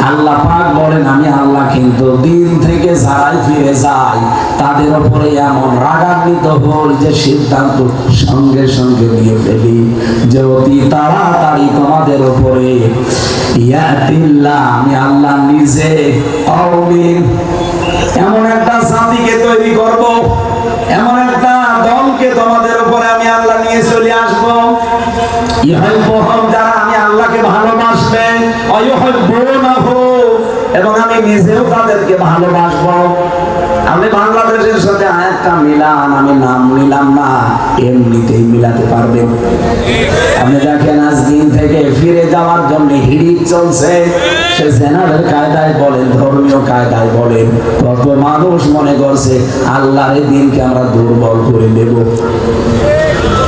আল্লাহ পাক বলেন আমি আল্লাহ কিন্তু দিন থেকে যারাই ফিরে যায় তাদের উপরে এমন রাগান্বিত হই যে সিদ্ধান্ত সঙ্গে সঙ্গে নিয়ে ফেলি যে অতি তাড়াতাড়ি তোমাদের উপরে ইয়াতিল্লাহ আমি আল্লাহ নিজে কওমিন এমন একটা জাতিকে তৈরি করব, এমন একটা দলকে তোমাদের উপরে আমি আল্লাহ নিয়ে চলে আসবো ইউহিব্বুহুম যারা আমি আল্লাহকে ভালোবাসবে ওয়াইউহিব্বুনাহু এবং আমি নিজেও তাদেরকে ভালোবাসবো। আমি বাংলাদেশের সাথে আরেকটা মিলান আমি নাম নিলাম না, এমনিতেই মিলাতে পারবেন। আপনি দেখেন আজ দিন থেকে ফিরে যাওয়ার জন্য হিড়িক চলছে, সে জেনারেল কায়দায় বলেন ধর্মীয় কায়দায় বলেন, কত মানুষ মনে করছে আল্লাহর দিনকে আমরা দুর্বল করে দেব।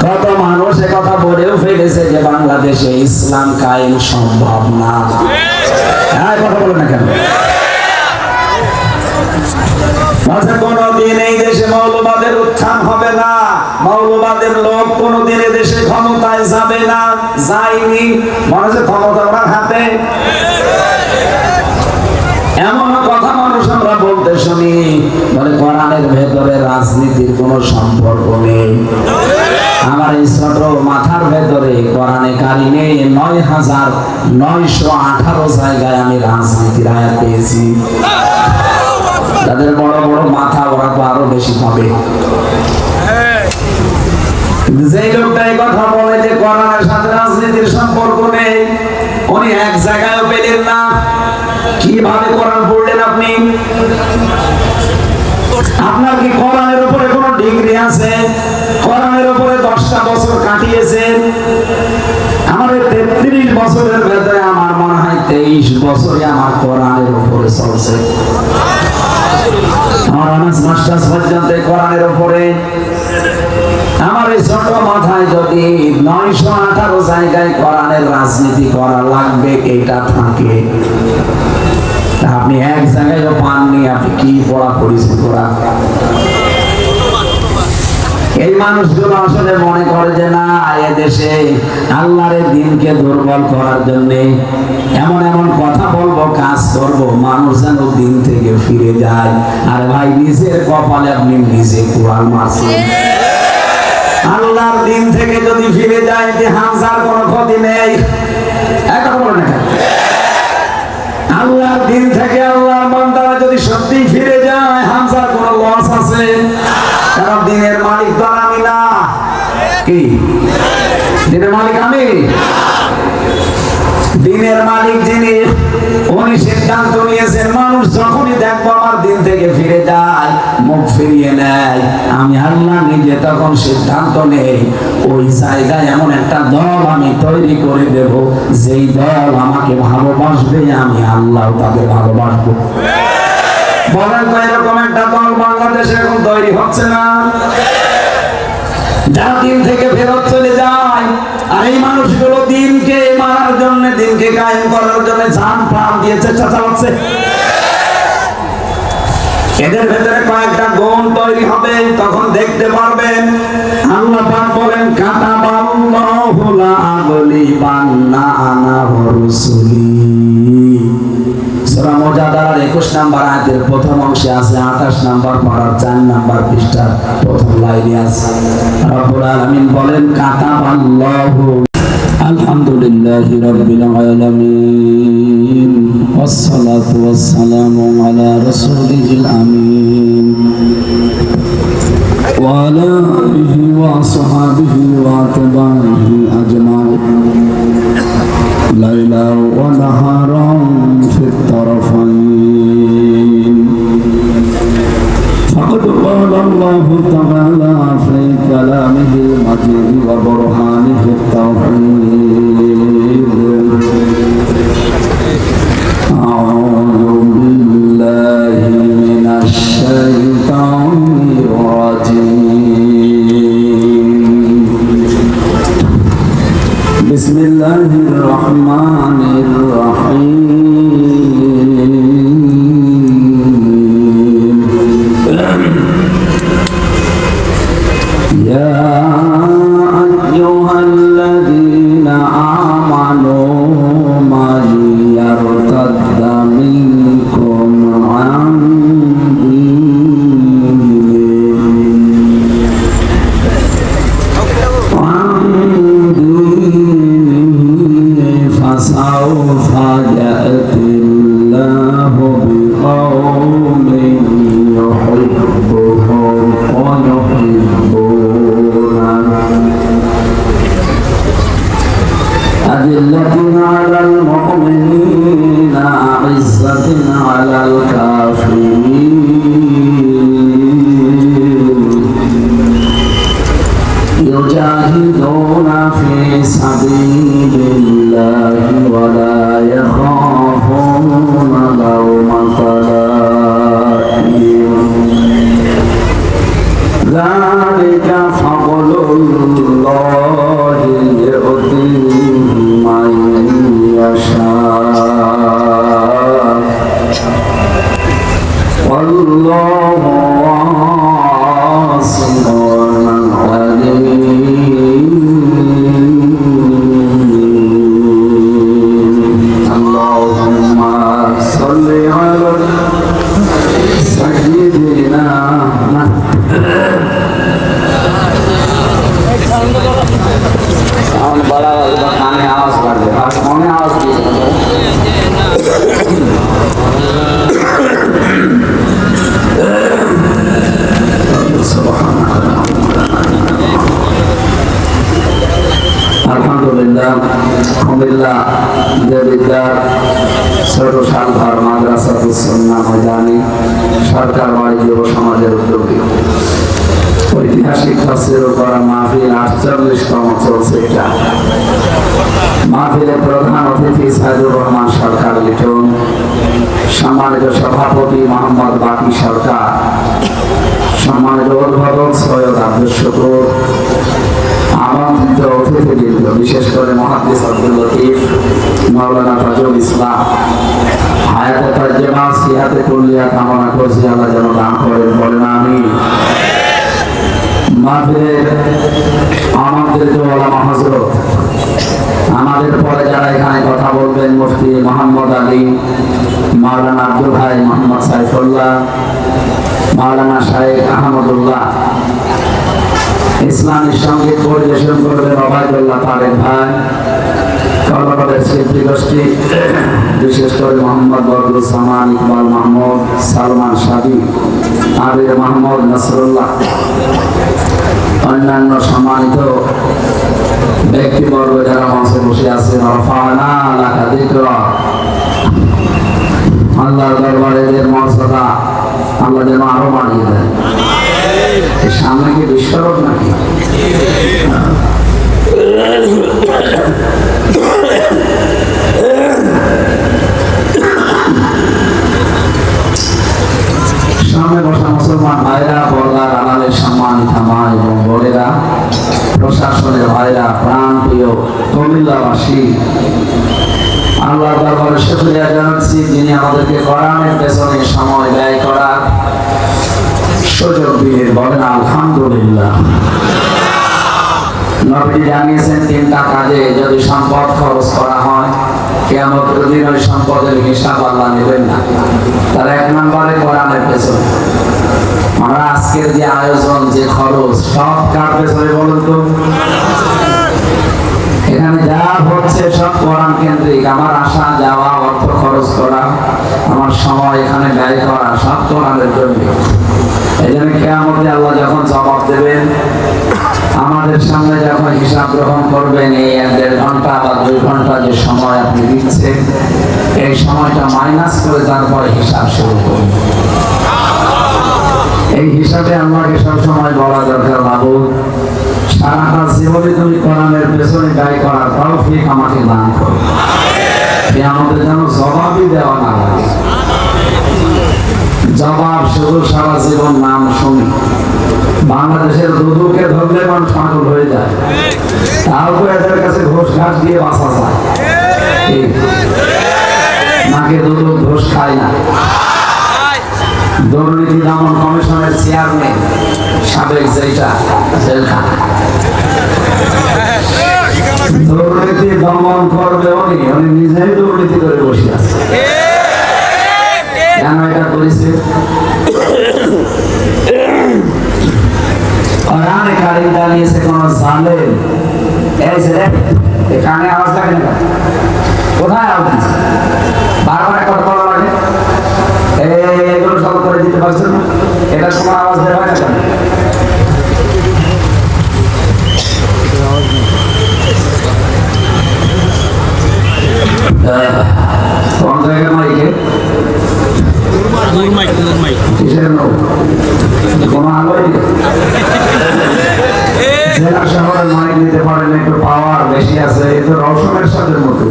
কত মানুষ কথা বলেও ফেলেছে যে বাংলাদেশে ইসলাম কায়েম সম্ভব না। কথা বলে না কেন? কোনদিন এই দেশে মৌলবাদের উত্থান হবে না, মৌলবাদের লোক কোনদিন এই দেশে ক্ষমতায় যাবে না, যায়নি। মনে হচ্ছে ক্ষমতা ওনার হাতে, এমন কথা মানুষ আমরা বলতে শুনি। বলে কোরআনের ভেতরে রাজনীতির কোন সম্পর্ক নেই। আমার এই ছোট মাথার ভেতরে কোরআনে কারিমে ৯,৯১৮ জায়গায় আমি রাজনীতির আয়াত পেয়েছি। তাদের বড় বড় মাথা ওরা তো আরো বেশি পাবে। যে লোকটা এই কথা বলে যে কোরআনের সাথে রাজনীতির সম্পর্ক নেই, উনি এক জায়গায় পেলেন না। কিভাবে কোরআন পড়লেন আপনি? আপনার কি কোরআনের উপরে কোনো ডিগ্রি আছে? কোরআনের উপরে 10টা বছর কাটিয়েছেন। আমাদের 33 বছরের ভেতরে আমার মনে হয় 23 বছরই আমার কোরআনের উপরে চলছে। আমার অনার্স মাস্টার্স পর্যন্ত কোরআনের উপরে। আমার এই ছোট মাথায় যদি 918 জায়গায় কোরআনের রাজনীতি করা লাগবে এটা থাকে, আপনি এক জায়গায় পাননি, আপনি কি পড়া পড়েছেন কোরআন? এই মানুষগুলো আসলে মনে করে যে না, এদেশে আল্লাহর দিনকে দুর্বল করার জন্য এমন এমন কথা বলবো, কাজ করব, মানুষ যেন দিন থেকে ফিরে যায়। আর ভাই নিজের কপালে আপনি নিজে কোরআন মারছেন। আল্লাহর দিন থেকে যদি ফিরে যায় যে হামজার কোনো ক্ষতি নেই, এটা বলে না। আল্লাহর দিন থেকে আল্লাহর বান্দারা যদি সত্যি ফিরে যায়, হামজার কোনো লস আছে? কারণ দিনের মালিক তো আমি না। কি দিনের মালিক? আমি। দিনের মালিক যিনি, উনি সিদ্ধান্ত নিয়েছেন মানুষ যখনই দেখবো আমার দিন থেকে ফিরে যায়, মুখ ফিরিয়ে নেয়, আমি আল্লাহ নিজে তখন সিদ্ধান্ত নেই ওই জায়গায় এমন একটা দল আমি তৈরি করে দেব, যেই দল আমাকে ভালোবাসবে, আমি আল্লাহ তাদের ভালোবাসবো। বলেন তো এরকম একটা দল বাংলাদেশে এখন তৈরি হচ্ছে না? যা দিন থেকে ফেরত চলে যায়, আর এই মানুষগুলো দিনকে মারার জন্য, দিনকে কায়েম করার জন্য জান প্রাণ দিয়ে চেষ্টা চালাচ্ছে। এদের ভেতরে কয়েকটা গুণ তৈরি হবে, তখন দেখতে পারবেন। আল্লাহ পাক বলেন কাতাবাল্লাহু লা আগলিবান্না আনা ওয়া রাসূলি। সূরা মুজাদালার 21 নম্বর আয়াতের প্রথম অংশে আছে, 28 নম্বর পারার 4 নম্বর পৃষ্ঠার প্রথম লাইনে আছে। রব্বুল আলামিন বলেন কাতাবাল্লাহু। আলহামদুলিল্লাহি রাব্বিল আলামিন ওয়াসসালাতু ওয়াসসালামু আলা রাসূলিল আমিন ওয়া আলা আলিহি ওয়া আসহাবিহি ওয়া আতবাইহি আজমাইন লাইলা ওয়া নাহারান ফিত তারফাইন। ফাকাদ ক্বালা আল্লাহু তাআলা ফি কালামিহিল মাজিদ ওয়া বুরহানিহিত তাওহীদ। আউযু বিল্লাহি মিনাশ শাইতানির রাজীম। বিসমিল্লাহির রহমানির রহিম। আলহামদুলিল্লাহ কুমিল্লা দেবিদ্যার ছোট সালঘর মাদ্রাসাতুস সুন্নাহ ময়দানি সরকার বাড়ি যুব সমাজের উদ্যোগে ঐতিহাসিক তাফসীর করা মাহফিল 48তম চলছে। এটা মাহফিলের প্রধান অতিথি সাইদুর রহমান সরকার লিটন, সম্মানিত সভাপতি মোহাম্মদ বাকি সরকার, সম্মানিত উদ্বোধক সৈয়দ আব্দুল শুকুর, আমন্ত্রিত অতিথিবৃন্দ, বিশেষ করে মুহাদ্দিস আব্দুল লতিফ, মাওলানা তাজুল ইসলাম, হায়াতে তাজ্জমা সিহাতে কুল্লিয়া কামনা করছি আল্লাহ যেন দান করেন, বলেন আমিন। মাহফিলের আমন্ত্রিত ওলামা হযরত, আমাদের পরে যারা এখানে কথা বলবেন, মুফতি মোহাম্মদ আলী, মাওলানা আব্দুল ভাই মোহাম্মদ সাইফুল্লাহ, মাওলানা শাইখ আহমদুল্লাহ, ইসলামী সঙ্গীত পরিবেশন করবেন ওবায়দুল্লাহ তারেক ভাই, কর্মপদের শিল্পী গোষ্ঠী বিশেষ করে মোহাম্মদ বদরুল সামান, ইকবাল মাহমুদ, সালমান সাদি, আবির মাহমুদ নসরুল্লাহ, অন্যান্য সম্মানিত ব্যক্তিবর্গ যারা মঞ্চে বসে আছেন, রফানা লাকা যিকরা, আল্লাহর দরবারে এদের মর্যাদা আল্লাহ যেন আরো বাড়িয়ে দেন। সামনে কি বিশ্বরোগ নাকি? সামনে বসা মুসলমান ভাইরা, পর্দার আড়ালের সম্মানিত মা এবং বোনেরা, প্রশাসনের ভাইরা, প্রাণ প্রিয় কুমিল্লাবাসী, আল্লাহ দরবারে শুকরিয়া জানাচ্ছি যিনি আমাদেরকে কোরআনের পেছনে সময় ব্যয় করার সুযোগ দিয়ে, বলেন আলহামদুলিল্লাহ। নবী জানিয়েছেন তিনটা কাজে যদি সম্পদ খরচ করা হয় কিয়ামতের দিন ওই সম্পদের হিসাব আল্লাহ নেবেন না। তার এক নম্বরে কোরআনের পেছনে। আমরা আজকের যে আয়োজন, যে খরচ, সব কার পেছনে বলুন তো? এখানে যা হচ্ছে সব কোরআন কেন্দ্রিক। আমার আসা যাওয়া, অর্থ খরচ করা, আমার সময় এখানে ব্যয় করা সব কোরআনের জন্য। এই জন্য কিয়ামতে আল্লাহ যখন জবাব দেবেন, আমাদের সামনে যখন হিসাব গ্রহণ করবেন, এই 1.5 ঘন্টা বা 2 ঘন্টা যে সময় আপনি দিচ্ছেন, এই সময়টা মাইনাস করে তারপরে হিসাব শুরু করবেন। এই হিসাবে আমাকে সবসময় বলা দরকার, বাবু সারাটা জীবনে তুমি কোরআনের পেছনে ব্যয় করার তৌফিক আমাকে দান করো, আমাদের যেন জবাবই দেওয়া না লাগে। জবাব শুধু সারা জীবন নাম শুনি। বাংলাদেশের দুদুকে ধরলে মানুষ পাগল হয়ে যায়, তাও তো এদের কাছে ঘোষ ঘাস দিয়ে বাঁচা যায়। নাকি দুদু ঘোষ খায় না? দুর্নীতি দমন কমিশনের চেয়ারম্যান সাবেক যেটা জেলখানা, দুর্নীতি দমন করবে উনি, উনি নিজেই দুর্নীতি করে বসে আছে। কেন এটা করেছে? কোরআনে কারীম জানিয়েছে কোন জালেম, এই যে এখানে আওয়াজ লাগে না, কোথায় আওয়াজ দিচ্ছে? বারবার একটা বলা লাগে, এগুলো সব করে দিতে পারছেন না, এটা তোমার আওয়াজ দেওয়া হয় না কেন? কোন জায়গায় মাইকে? কিসের লোক? কোনো আলোই নেই। জেলা শহরের মাইক নিতে পারেন, একটু পাওয়ার বেশি আছে, এ তো রওশনের সাথে মতো।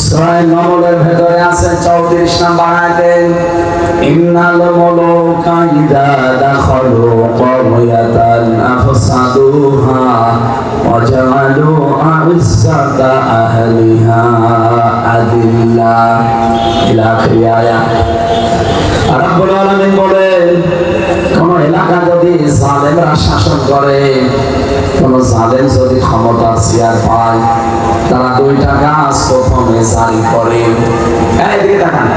সূরা নমলের ভেতরে আছে 34 নম্বর আয়াতে, ইন্নাল মুলুকা ইযা দাখালু করিয়াতান আফসাদুহা ওয়া জাআলু আ'ইজ্জাতা আহলিহা আদিল্লা ইলা আখির আয়াত। রব্বুল আলামিন বলেন, কোন এলাকা যদি জালেমরা শাসন করে, কোন জালেম যদি ক্ষমতার চেয়ার পায়, তারা দুইটা কাজ প্রথমে জারি করে। এইদিকে তাকান।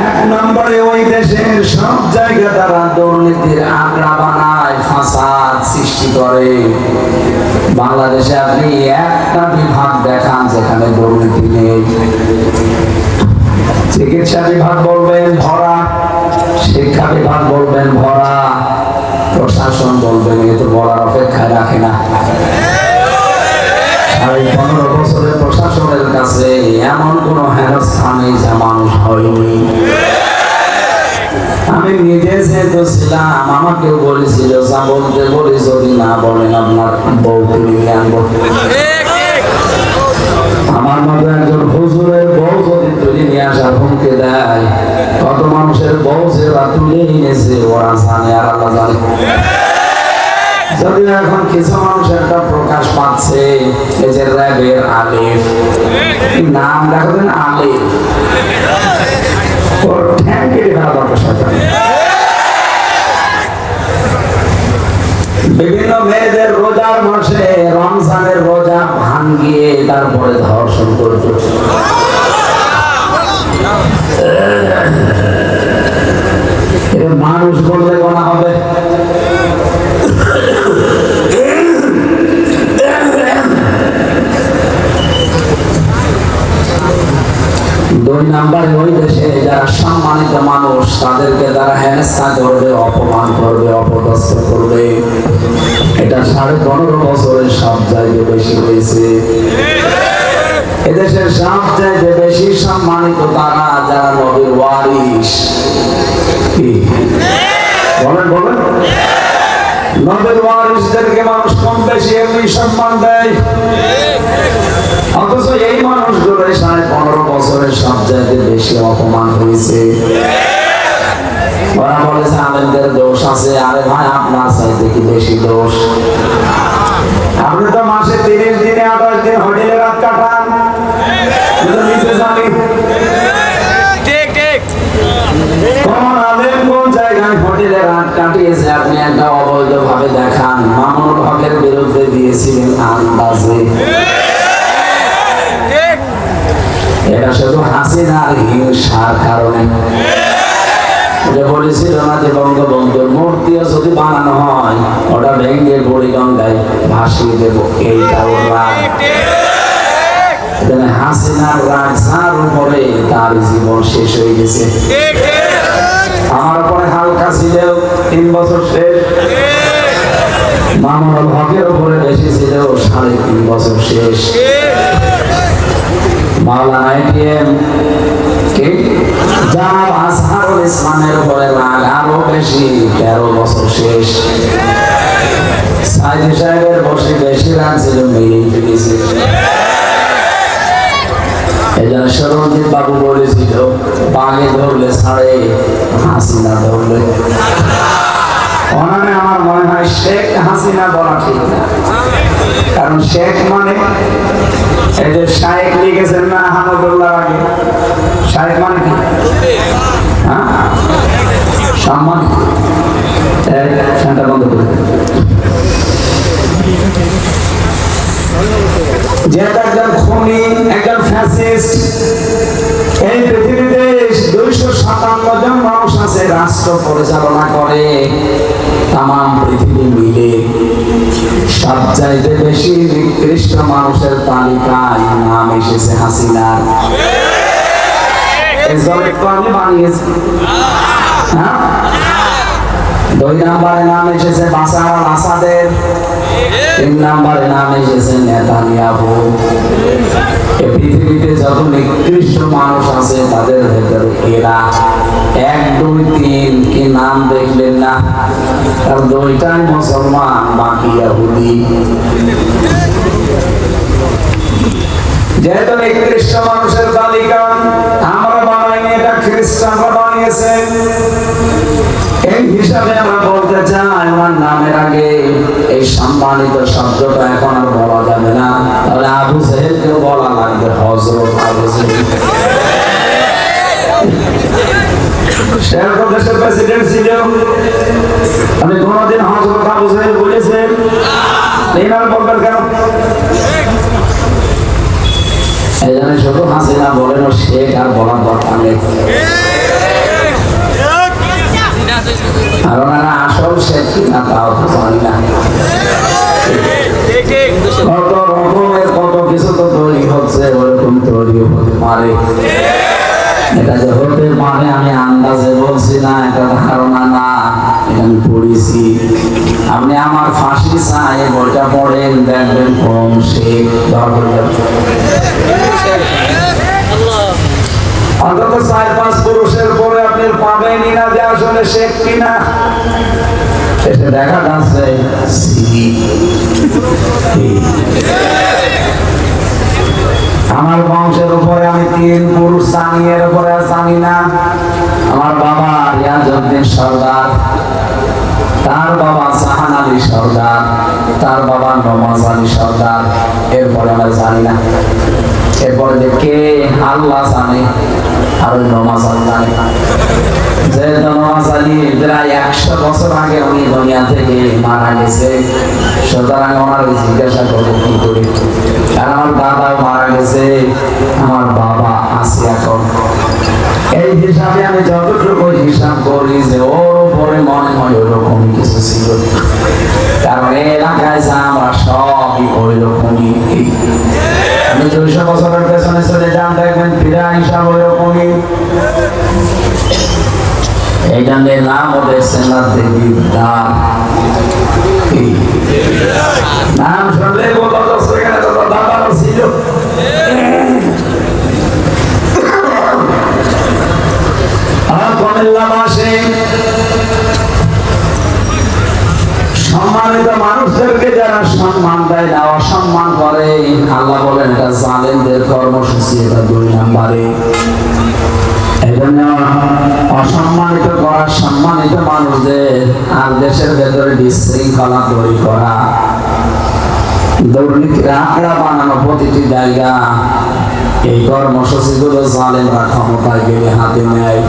এক নম্বরে ওই দেশের সব জায়গায় তারা দুর্নীতির আগ্রা বানায়, ফাসাদ সৃষ্টি করে। বাংলাদেশে আপনি একটা বিভাগ দেখান যেখানে দুর্নীতি নেই। চিকিৎসা বিভাগ বলবেন ভরা, শিক্ষা বিভাগ বলবেন ভরা, প্রশাসন বলবেন এ তো বলার অপেক্ষায় রাখে না। 15 বছরের প্রশাসনের কাছে এমন কোন হেনস্থা নেই যা মানুষ হয়নি। আমি নিজে যেহেতু ছিলাম, আমাকেও বলেছিল যা বলতে বলি যদি না বলেন আপনার বউকে নিয়ে আনবো। আমার মতো একজন হুজুরের বউ যদি তুলে নিয়ে আসার হুমকি দেয়, কত মানুষের বউ যেরা তুলে এনেছে ওরা জানে আর আল্লাহ জানে। যদিও এখন কিছু মানুষের প্রকাশ পাচ্ছে, এই যে র্যাবের আলিফ নাম রাখবেন, আলিফ ওর ঠ্যাং কেটে ফেলা দরকার সরকার। বিভিন্ন মেয়েদের রোজার মাসে রমজানের রোজা ভাঙ্গিয়ে তারপরে ধর্ষণ করত। মানুষ বললে গোনা হবে। দুই নম্বরে ওই দেশে যারা সম্মানিত মানুষ তাদেরকে তারা হেনস্থা করবে, অপমান করবে, অপদস্থ করবে। এটা 15.5 বছরের সব জায়গায় বেশি হয়েছে। এদেশের সব জায়গায় বেশি সম্মানিত তারা যারা নবীর ওয়ারিস। কি বলেন বলেন? নবীর ওয়ারিসদেরকে মানুষ কম বেশি এমনি সম্মান দেয়, অথচ এই মানুষগুলো 15.5 বছরের সব জায়গায় বেশি অপমান হয়েছে। ওরা বলেছে আলেমদের দোষ আছে। আরে ভাই, আপনার চাইতে কি বেশি দোষ? আপনি তো মাসে 30 দিনে 28 দিন হোটেলে রাত কাটান, নিচে জানি কোন আলেম কোন জায়গায় হোটেলে রাত কাটিয়েছে আপনি একটা অবৈধ ভাবে দেখান। মামুনুল হকের বিরুদ্ধে দিয়েছিলেন আন্দাজে। এটা শুধু হাসিনার হিংসার কারণে। বলেছিল না যে বঙ্গবন্ধুর মূর্তিও যদি বানানো হয় ওটা ভেঙে বুড়িগঙ্গায় ভাসিয়ে দেবো, এইটা ওর রাগ। হাসিনার রাগ যার উপরে তার জীবন শেষ হয়ে গেছে। আমার উপরে হালকা ছিল 3 বছর শেষ, মামুনুল হকের উপরে বেশি ছিল 3.5 বছর শেষ। মাওলানা এটিএম কে জানাব আজহারুল ইসলামের উপরে রাগ আরো বেশি, 13 বছর শেষ। সাইদি সাহেবের বসে বেশি রাগ ছিল, মেয়ে ফেলেছে। এই জন্য সরঞ্জিৎ বাবু বলেছিল বাঘে ধরলে ছাড়ে, হাসিনা ধরলে। ওনারে আমার মনে হয় শেখ হাসিনা বলা ঠিক না, কারণ শেখ মানে এই যে শায়েখ লিখেছেন না আহমদুল্লাহ আগে, শায়েখ মানে কি? হ্যাঁ, সম্মান। বন্ধ করে যেহেতু একজন খুনি, একজন ফ্যাসিস্ট, এই পৃথিবীতে 257 জন মানুষ আছে রাষ্ট্র পরিচালনা করে, তাম পৃথিবী মিলে সবচাইতে বেশি নিকৃষ্ট মানুষের তালিকায় নাম এসেছে হাসিনার। আমি বানিয়েছি। 2 নম্বরে নাম এসেছে বাশার আল আসাদের, 3 নম্বরে নাম এসেছে নেতানিয়াহু। এই পৃথিবীতে যত নিকৃষ্ট মানুষ আছে তাদের ভেতরে এরা 1, 2, 3 কি নাম দেখলেন না? তার 2টাই মুসলমান, বাকি ইহুদি। যেহেতু নিকৃষ্ট মানুষের তালিকা আমরা বানাইনি, এটা খ্রিস্টানরা বানিয়েছে। এই হিসাবে আমরা বলবো নামের আগে এই সম্মানিত শব্দটা এখন আর বলা যাবে না, তাহলে আবু জেহেলকে বলা লাগবে হযরত আবু জেহেল। সেরকম দেশের প্রেসিডেন্ট ছিল, আপনি কোনদিন হযরত আবু জেহেল বলেছেন? এইবার বলবেন কেন? এই জন্য শুধু হাসিনা বলেন ও শেখ আর বলার দরকার নেই। আর ওনারা আসল শেখ কিনা তাও তো জানি না। কত রকমের কত কিছু তো তৈরি হচ্ছে, ওরকম তৈরি হতে পারে। এটা যে হতে পারে আমি আন্দাজে বলছি না, এটা ধারণা না, এটা আমি পড়েছি। আপনি আমার ফাঁসি চাই বইটা পড়েন, দেখবেন কম শেখ দরকার। অন্তত 4-5 পুরুষের পরে আপনি পাবেনই না যে আসলে শেখ কিনা। এটা দেখা যাচ্ছে আমার বংশের উপরে আমি 3 পুরুষ জানি, এর উপরে জানি না। আমার বাবা রিয়াজউদ্দিন সরদার, তার বাবা জাহান আলী সরদার, তার বাবা নওয়াজ আলী সরদার, এরপরে আমরা জানি না। এরপরে যে কে আল্লাহ জানে, আর ওই নওয়াজ আলী জানে। যে নওয়াজ আলী প্রায় 100 বছর আগে উনি দুনিয়া থেকে মারা গেছে, সুতরাং ওনার জিজ্ঞাসা করবো কি করে। আর আমার দাদাও মারা গেছে, আমার বাবা আছে এখন। এই হিসাবে আমি যতটুকু হিসাব করি যে ওর উপরে মনে হয় ওইরকমই কিছু ছিল, কারণ এই এলাকায় যা আমরা সবই ওইরকমই। আমি 200 বছরের পেছনে চলে যান, দেখবেন ফিরা হিসাব ওইরকমই। এই গানের নাম ওদের সেনা দেবীর দ্বার। নাম শুনলে বোঝা যাচ্ছে এখানে তো দাদারা ছিল। সম্মানিত মানুষদেরকে যারা সম্মান দেয় না, অসম্মান করে, আল্লাহ বলেন এটা জালেমদের কর্মসূচি, এটা 2 নম্বরে। এজন্য অসম্মানিত করা সম্মানিত মানুষদের, আর দেশের ভেতরে বিশৃঙ্খলা তৈরি করা, দুর্নীতির আঁকড়া বানানো প্রতিটি জায়গা, এই কর্মসূচিগুলো জালেমরা ক্ষমতায় গেলে হাতে নেয়।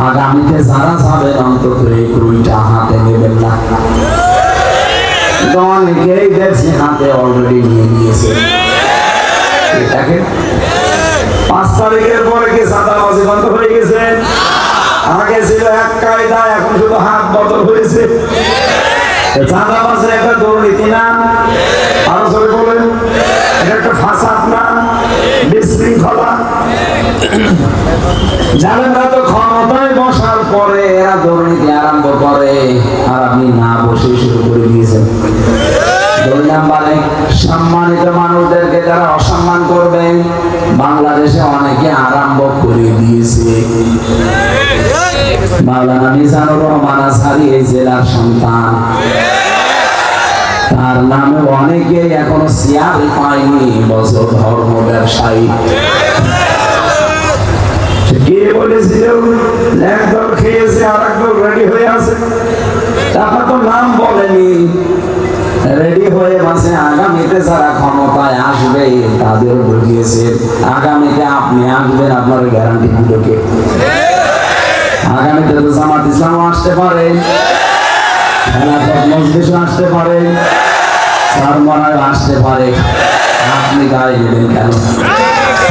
আগামীতে যারা যাবেন অন্তত এই 2টা হাতে নেবেন না। অনেকেই দেখছি হাতে অলরেডি নিয়ে নিয়েছে। 5 তারিখের পরে কি চাঁদাবাজি বন্ধ হয়ে গেছে? আগে ছিল এক কায়দা, এখন শুধু হাত বদল হয়েছে। চাঁদাবাজি একটা দুর্নীতি না? আরো জোরে বলেন, এটা একটা ফাসাদ না, বিশৃঙ্খলা। জালেমরা তো ক্ষমতায় বসার পরে এরা দুর্নীতি আরম্ভ করে, আর আপনি না বসে শুরু করে দিয়েছেন। 2 নম্বরে সম্মানিত মানুষদেরকে যারা অসম্মান করবে, বাংলাদেশে অনেকে আরম্ভ করে দিয়েছে। মাওলানা মিজানুর রহমান আজহারী এই জেলার সন্তান, তার নামে অনেকে এখনো চেয়ার পায়নি, বছর ধর্ম ব্যবসায়ী। কে বলেছিল একদল খেয়েছে আর একদল রেডি হয়ে আছে? তারপর তো নাম বলেনি, রেডি হয়ে আছে। আগামীতে যারা ক্ষমতায় আসবে তাদের বুঝিয়েছে আগামীতে আপনি আসবেন, আপনার গ্যারান্টি গুলোকে। আগামীতে তো জামাত ইসলামও আসতে পারে, খেলাফত মজলিসও আসতে পারে, চরমনায়ও আসতে পারে। আপনি গায়ে দিলেন কেন?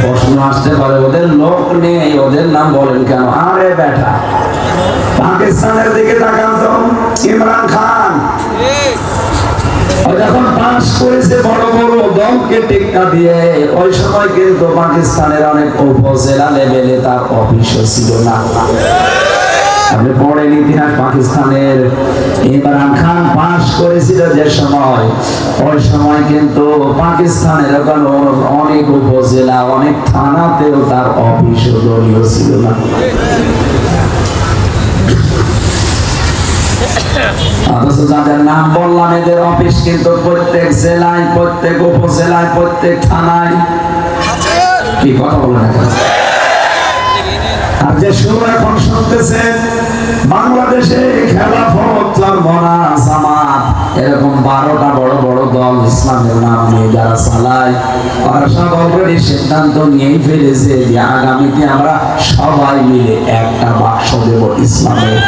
প্রশ্ন আসতে পারে, ওদের লোক নেই, ওদের নাম বলেন কেন? আরে বেটা, পাকিস্তানের দিকে তাকান তো, ইমরান খান যখন পাস করেছে বড় বড় দলকে টেক্কা দিয়ে, ওই সময় কিন্তু পাকিস্তানের অনেক উপজেলা লেভেলে তার অফিসও ছিল না। আপনি পড়েন ইতিহাস, পাকিস্তানের ইমরান খান পাস করেছিল যে সময়, ওই সময় কিন্তু পাকিস্তানের অনেক উপজেলা, অনেক থানাতেও তার অফিসও দলীয় ছিল না। অথচ যাদের নাম বললাম এদের অফিস কিন্তু প্রত্যেক জেলায়, প্রত্যেক উপজেলায়, প্রত্যেক থানায়। কি কথা বলে না? আর যে সুর এখন শুনতেছেন, বাংলাদেশে খেলাফত, চরমনা, জামাত এরকম 12টা বড় বড় দল ইসলামের নাম নিয়ে যারা চালায়, ওরা সব অলরেডি সিদ্ধান্ত নিয়েই ফেলেছে যে আগামীতে আমরা সবাই মিলে একটা বাক্স দেব ইসলামের।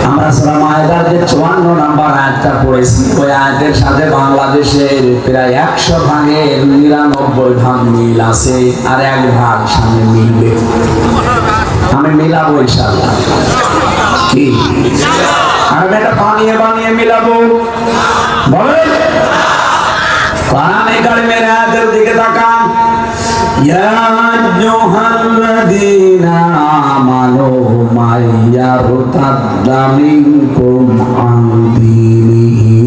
আমরা সূরা মায়েদার যে 54 নম্বর আয়াতটা পড়েছি, ওই আয়াতের সাথে বাংলাদেশের প্রায় 100 ভাগের 99 ভাগ মিল আছে, আর 1 ভাগ সামনে মিলবে। আমি মিলাবো ইনশাআল্লাহ। কি আমি এটা বানিয়ে বানিয়ে মিলাবো? বলেন। কোরআনে কারিমের আয়াতের দিকে তাকান। ইয়া আইয়ুহাল্লাযীনা আমানু মাইয়ারতাদ্দা মিনকুম আন দীনিহি।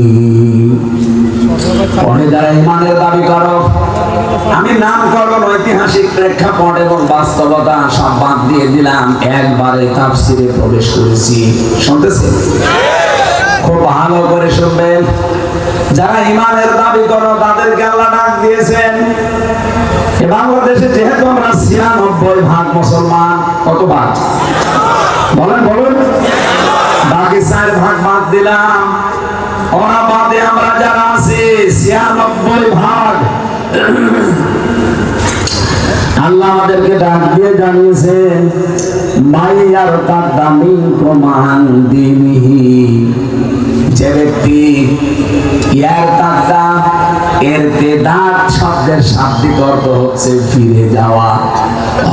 পরে যারা ঈমানের দাবি করো, আমি নামকরণ, ঐতিহাসিক প্রেক্ষাপট এবং বাস্তবতা সব বাদ দিয়ে দিলাম, একবারে তাফসীরে প্রবেশ করেছি। শুনতেছেন? খুব ভালো করে শুনবেন। যারা ঈমানের দাবি করো তাদেরকে আল্লাহ ডাক দিয়েছেন। বাংলাদেশে যেহেতু আমরা 96 ভাগ মুসলমান, কত ভাগ বলেন বলুন? বাকি 4 ভাগ বাদ দিলাম, ওরা বাদে আমরা যারা আছি 96 ভাগ। আল্লাহ আমাদেরকে ডাক দিয়ে জানিয়েছেন মাইয়ারতাদ্দা মিনকুম আন দীনিহি। যে ব্যক্তি ইয়ারতাদ্দা, ইরতিদাদ শব্দের শাব্দিক অর্থ হচ্ছে ফিরে যাওয়া,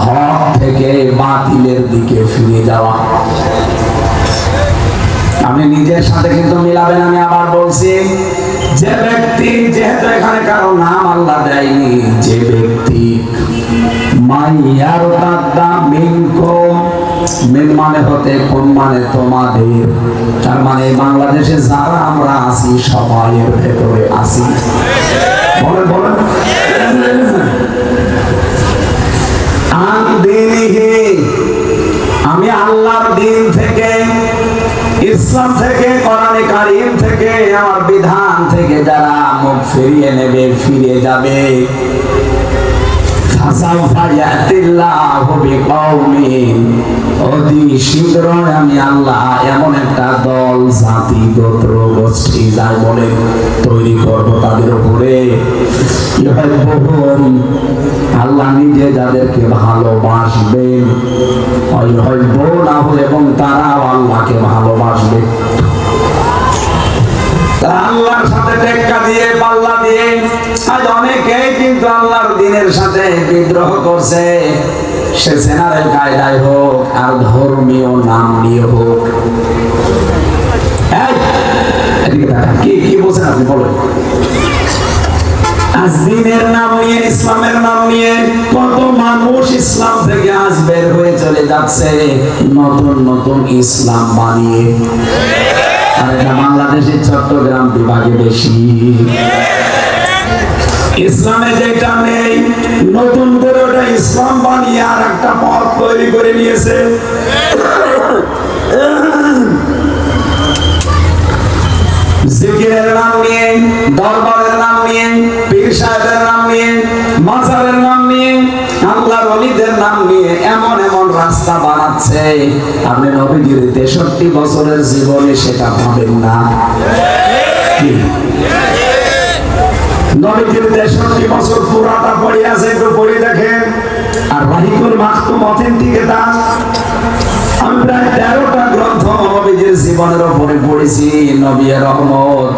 হক থেকে বাতিলের দিকে ফিরে যাওয়া। আপনি নিজের সাথে কিন্তু মিলাবেন। আমি আবার বলছি, যে ব্যক্তি, যেহেতু এখানে কারো নাম আল্লাহ দেয়নি, যে ব্যক্তি মাইয়ারতাদ্দা মিনকুম, মিন মানে হতে কোন মানে তোমাদের, তার মানে বাংলাদেশে যারা আমরা আছি সবাই এর ভেতরে আছি। বলেন বলেন। আন দীনিহি, আমি আল্লাহর দিন থেকে, ইসলাম থেকে, কোরআনে কারীম থেকে, আমার বিধান থেকে যারা মুখ ফিরিয়ে নেবে, ফিরে যাবে, অতি শীঘ্রই আমি আল্লাহ এমন একটা দল, জাতি, গোত্র, গোষ্ঠী যাই বলে তৈরি করবো তাদের উপরে। আল্লাহ নিজে যাদেরকে ভালোবাসবেন, এবং তারাও আল্লাহকে ভালোবাসবে। আল্লাহর সাথে টেক্কা দিয়ে, পাল্লা দিয়ে আজ অনেকেই কিন্তু আল্লাহর দিনের সাথে বিদ্রোহ করছে। সে জেনারেল কায়দায় হোক আর ধর্মীয় নাম নিয়ে হোক। কি কি বলছেন আপনি বলেন? আজ দিনের নাম নিয়ে, ইসলামের নাম নিয়ে কত মানুষ ইসলাম থেকে আজ বের হয়ে চলে যাচ্ছে নতুন নতুন ইসলাম বানিয়ে। আর এটা বাংলাদেশের চট্টগ্রাম বিভাগে বেশি। ইসলামে যেটা নেই, নতুন করে ওটা ইসলাম বানিয়ে আর একটা পথ তৈরি করে নিয়েছে। জিকিরের নাম নিয়ে, দরবারের নাম নিয়ে, পীর সাহেবের নাম নিয়ে, মাজারের নাম নিয়ে, আল্লাহর ওলিদের নাম নিয়ে এমন এমন রাস্তা বানাচ্ছে, আপনি নবীজির 63 বছরের জীবনে সেটা পাবেন না। নবীজির 63 বছর পুরাটা পড়ে আছে, একটু পড়ে দেখেন। আর রাহিকুল মাকতুম অথেন্টিক, এটা আমি প্রায় 13টা গ্রন্থ নবীজির জীবনের উপরে পড়েছি। নবী রহমত,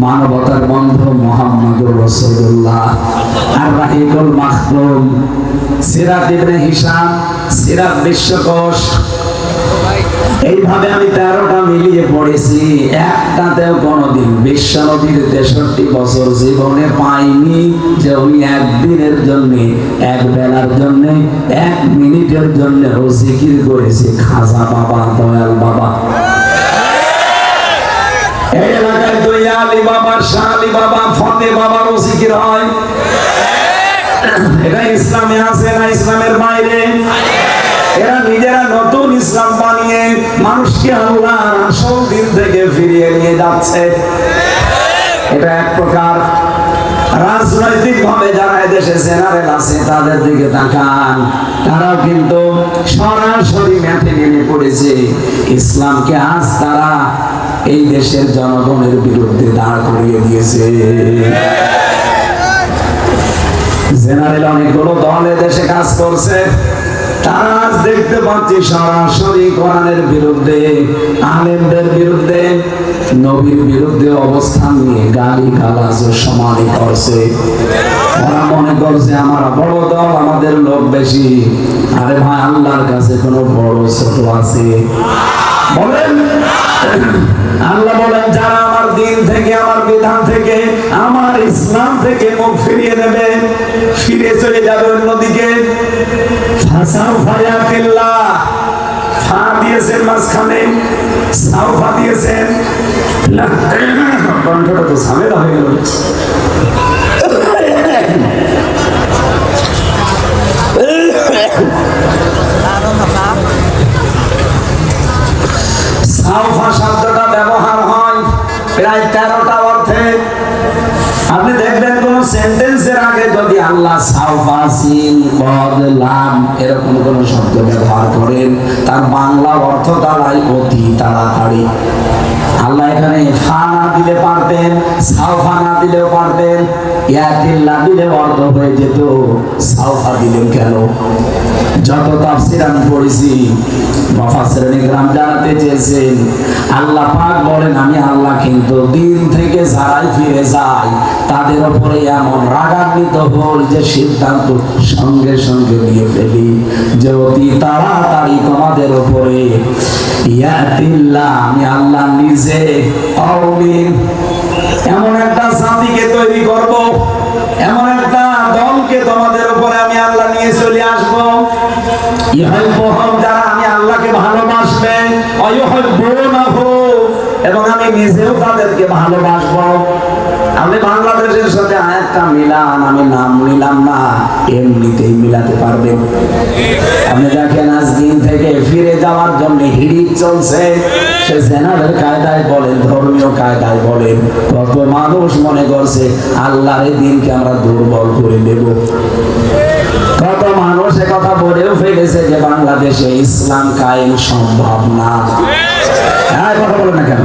মানবতার বন্ধু মুহাম্মদুর রাসূলুল্লাহ, আর রাহিকুল মাকতুম, সিরাত ইবনে হিশাম, সিরাত বিশ্বকোষ, এইভাবে আমি 13টা মিলিয়ে পড়েছি, একটাতেও কোনোদিন বিশ্বনবীর 63 বছর জীবনে পাইনি যে উনি একদিনের জন্য, এক বেলার জন্য, 1 মিনিটের জন্য ও জিকির করেছে খাজা বাবা, দয়াল বাবা। এই এলাকায় দয়া আলী বাবা, শাহ আলী বাবা, ফতে বাবার ও জিকির হয়। এটা ইসলামে আছে না ইসলামের বাইরে? এরা নিজেরা নতুন ইসলাম বানিয়ে মানুষকে আল্লাহর আসল দিন থেকে ফিরিয়ে নিয়ে যাচ্ছে। এটা এক প্রকার। রাজনৈতিক ভাবে যারা এদেশে জেনারেল আছে তাদের দিকে তাকান, তারাও কিন্তু সরাসরি মাঠে নেমে পড়েছে। ইসলামকে আজ তারা এই দেশের জনগণের বিরুদ্ধে দাঁড় করিয়ে দিয়েছে। জেনারেল অনেকগুলো দল দেশে কাজ করছে, তারা আজ দেখতে পাচ্ছি সরাসরি কোরআনের বিরুদ্ধে, আলেমদের বিরুদ্ধে, নবীর বিরুদ্ধে অবস্থান নিয়ে গালি গালাজ সমানি করছে। ওরা মনে করছে আমরা বড় দল, আমাদের লোক বেশি। আরে ভাই, আল্লাহর কাছে কোনো বড় ছোট আছে? বলেন। আল্লাহ বলেন, যারা আমার দিন থেকে, আমার বিধান থেকে, আমার ইসলাম থেকে মুখ ফিরিয়ে নেবে, ফিরে চলে যাবে অন্যদিকে, ফাসাউফা ইয়াতিল্লাহ, ফা দিয়েছেন মাঝখানে, সাউফা দিয়েছেন, কণ্ঠটা তো ঝামেলা হয়ে গেল। সাউফা শব্দটা ব্যবহার হয় প্রায় 13টা অর্থে। আপনি দেখবেন কোন সেন্টেন্সের আগে যদি আল্লাহ সাউফা, সিন, কদ, লাম এরকম কোন শব্দ ব্যবহার করেন, তার বাংলা অর্থ দাঁড়ায় অতি তাড়াতাড়ি। আল্লাহ এখানে ফা না দিলে পারতেন, সাউফা না দিলেও পারতেন, ইয়াতিল্লাহ দিলে অর্থ হয়ে যেত, সাউফা দিলেন কেন? যত তাফসীর আমি পড়েছি, মুফাসসিরিন ইকরাম জানাতে চেয়েছেন, আল্লাহ পাক বলেন, আমি আল্লাহ কিন্তু দিন থেকে যারাই ফিরে যায় তাদের উপরে এমন রাগান্বিত হই যে সিদ্ধান্ত সঙ্গে সঙ্গে নিয়ে ফেলি যে অতি তাড়াতাড়ি তোমাদের উপরে ইয়াতিল্লাহ, আমি আল্লাহ নিজে কওমিন, এমন একটা জাতিকে তৈরি করব, এমন একটা দলকে তোমাদের উপরে আমি আল্লাহ নিয়ে চলে আসবো, ইউহিব্বুহুম, যারা আমি আল্লাহকে ভালোবাসবে, ওয়ায়ুহিব্বুনাহু, এবং আমি নিজেও তাদেরকে ভালোবাসবো। আপনি বাংলাদেশের সাথে আয়াতটা মিলান, আমি নাম নিলাম না, এমনিতেই মিলাতে পারবেন। আপনি দেখেন আজ দিন থেকে ফিরে যাওয়ার জন্য হিড়িক চলছে, সে জেনারেল কায়দায় বলেন, ধর্মীয় কায়দায় বলেন, কত মানুষ মনে করছে আল্লাহর এই দিনকে আমরা দুর্বল করে দেব। কত মানুষ কথা বলেও ফেলেছে যে বাংলাদেশে ইসলাম কায়েম সম্ভব না। হ্যাঁ, কথা বলেন না কেন?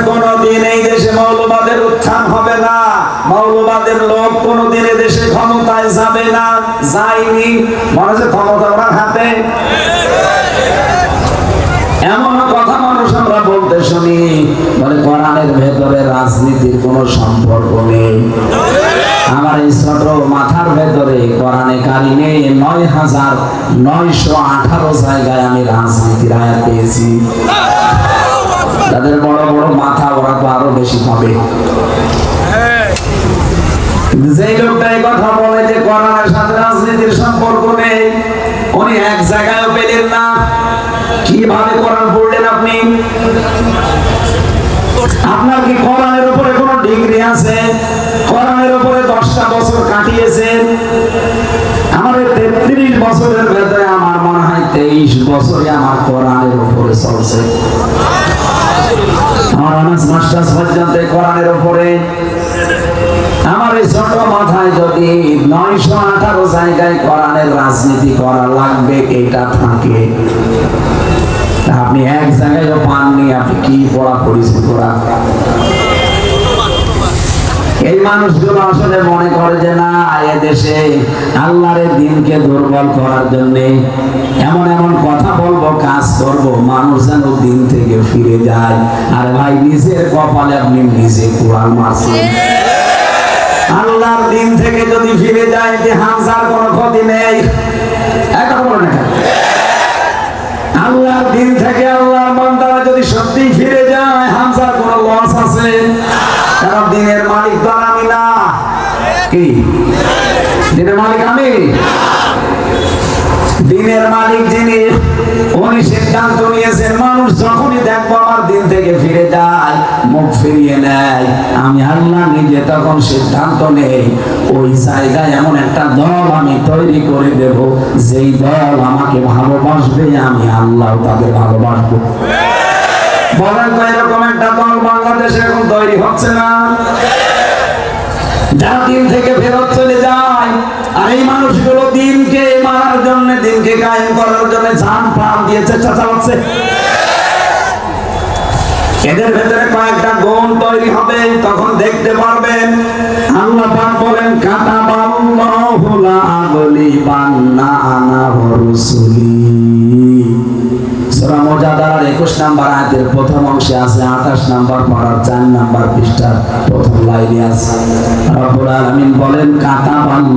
কোনদিন এই দেশে মৌলবাদের উত্থান হবে না, মৌলবাদের লোক কোনদিন এই দেশে ক্ষমতায় যাবে না, যায়নি। মনে হচ্ছে ক্ষমতা ওনার হাতে, এমন কথা মানুষ আমরা বলতে শুনি, বলে কোরআনের ভেতরে রাজনীতির কোনো সম্পর্ক নেই। আমার এই ছোট মাথার ভেতরে কোরআনে কারিমে ৯,৯18 জায়গায় আমি রাজনীতির আয়াত পেয়েছি। তাদের বড় বড় মাথা, ওরা তো আরো বেশি পাবে। যে লোকটা এই কথা বলে যে কোরআনের সাথে রাজনীতির সম্পর্ক নেই, উনি এক জায়গায় পেলেন না। কিভাবে কোরআন পড়লেন আপনি? আপনার কি কোরআনের উপরে কোনো ডিগ্রি আছে? কোরআনের উপরে 10টা বছর কাটিয়েছেন। আমার 33 বছরের ভেতরে আমার মনে হয় 23 বছরে আমার কোরআনের উপরে চলছে। আমার অনার্স মাস্টার্স পর্যন্ত কোরআনের উপরে। আমার এই ছোট মাথায় যদি 918 জায়গায় কোরআনের রাজনীতি করা লাগবে এটা থাকে, আপনি এক জায়গায় পাননি, আপনি কি পড়া পড়েছেন কোরআন? এই মানুষগুলো আসলে মনে করে যে না, এদেশে আল্লাহর দিনকে দুর্বল করার জন্য এমন এমন কথা বলবো, কাজ করব, মানুষ যেন দিন থেকে ফিরে যায়। আর ভাই, নিজের কপালে আপনি নিজে কোরআন মারছেন। আল্লাহর দিন থেকে যদি ফিরে যায়, যে হামজার কোনো ক্ষতি নেই। একটা বলে না আল্লাহর দিন থেকে আল্লাহর বান্দারা যদি সত্যি ফিরে যায়, হামজার কোনো লস আছে? কারণ দিনের মালিক তো আমি না। কি দিনের মালিক? আমি দিনের মালিক যিনি, উনি সিদ্ধান্ত নিয়েছেন মানুষ যখনই দেখবো আমার দিন থেকে ফিরে যায়, মুখ ফিরিয়ে নেয়, আমি আল্লাহ নিজে তখন সিদ্ধান্ত নেই ওই জায়গায় এমন একটা দল আমি তৈরি করে দেব, যেই দল আমাকে ভালোবাসবে, আমি আল্লাহ তাদের ভালোবাসবো। বলেন তো এরকম একটা দল বাংলাদেশে এখন তৈরি হচ্ছে না? যারা দিন থেকে ফেরত চলে যায়, আর এই মানুষগুলো দিনকে মারার জন্য, দিনকে কায়েম করার জন্য জান প্রাণ দিয়ে চেষ্টা চালাচ্ছে। এদের ভেতরে কয়েকটা গুণ তৈরি হবে, তখন দেখতে পারবেন। আল্লাহ পাক বলেন কাতাবাল্লাহু লা আগলিবান্না আনা ওয়া রুসুলি। সূরা মুজাদালার 21 নম্বর আয়াতের প্রথম অংশে আছে, 28 নম্বর পারার 4 নম্বর পৃষ্ঠার প্রথম লাইনে আছে। রব্বুল আলামিন বলেন কাতাবাল্লাহু